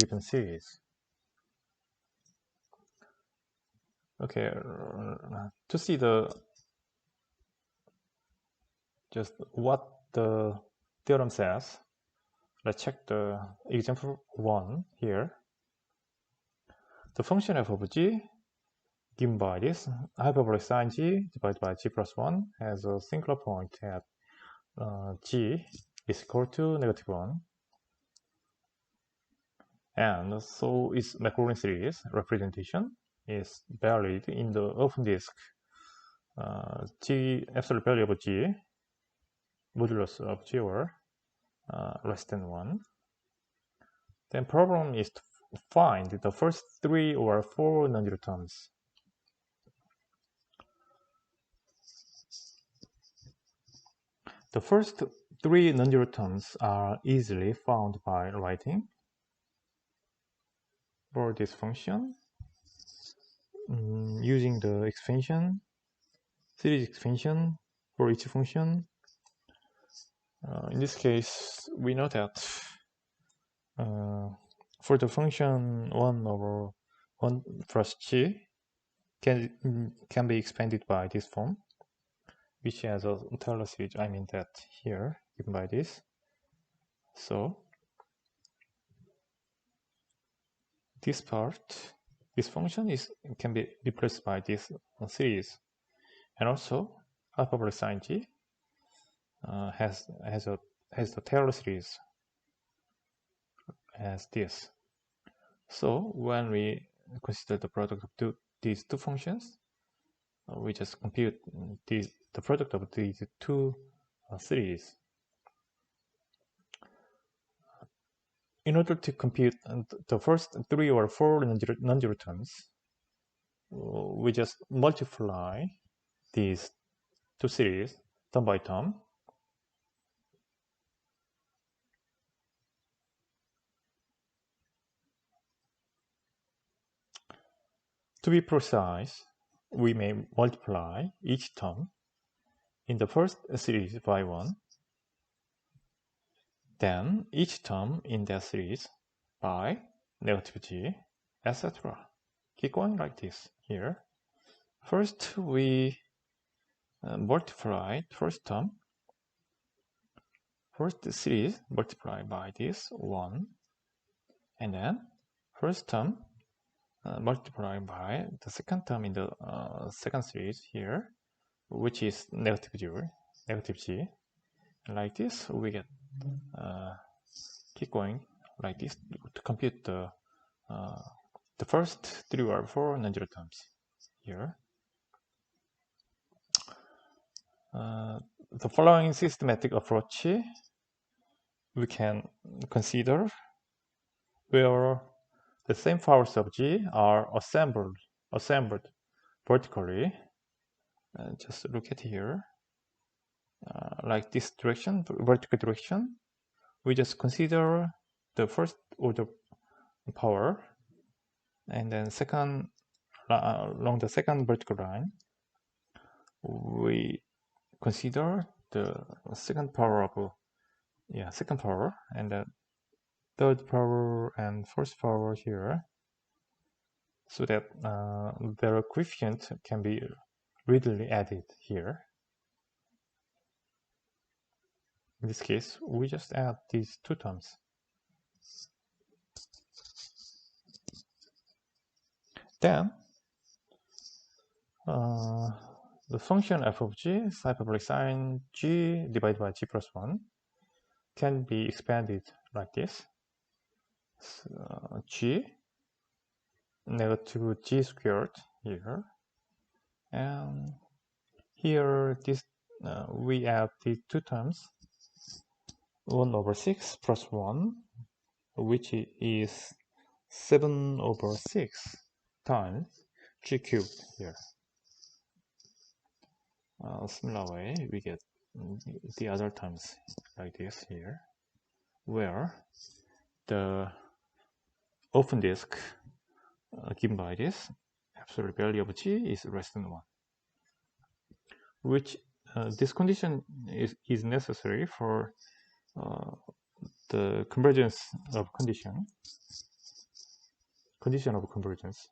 given series. Okay, to see just what the theorem says, let's check the example 1 here. The function f of g given by this hyperbolic sine g divided by g plus 1 has a singular point at g is equal to -1. And so its Maclaurin series representation is valid in the open disk g absolute value of g modulus of g or less than 1. Then problem is to find the first 3 or 4 non-zero terms. The first 3 non-zero terms are easily found by writing for this function using the expansion, series expansion for each function. In this case, we know that for the function 1 over 1 plus g can be expanded by this form, which has a Taylor series. I mean that here given by this. So this part, this function can be replaced by this series, and also hyperbolic sine g has the Taylor series as this. So when we consider the product of these two functions, we just compute the product of these two series. In order to compute the first 3 or 4 non-zero terms, we just multiply these two series term by term. To be precise, we may multiply each term in the first series by 1, then each term in that series by -g, etc. Keep going like this here. First, we multiply first term, first series multiplied by this 1, and then first term multiplied by the second term in the second series here, which is -g. Like this, we get keep going like this to compute the first 3 or 4 non-zero terms here. The following systematic approach we can consider, where the same powers of g are assembled vertically. Just look at here, like this direction, vertical direction. We just consider the first order power, and then second along the second vertical line, we consider the second power of second power, and the third power and first power here, so that their coefficient can be readily added here. In this case, we just add these two terms. Then the function f of g is hyperbolic sine g divided by g plus 1 can be expanded like this. So, g negative g squared here, and here this we add these two terms, 1 over 6 plus 1, which is 7 over 6 times g cubed here. Similar way, we get the other terms like this here, where the open disk given by this absolute value of g is less than 1, which this condition is necessary for the convergence of condition. condition of convergence.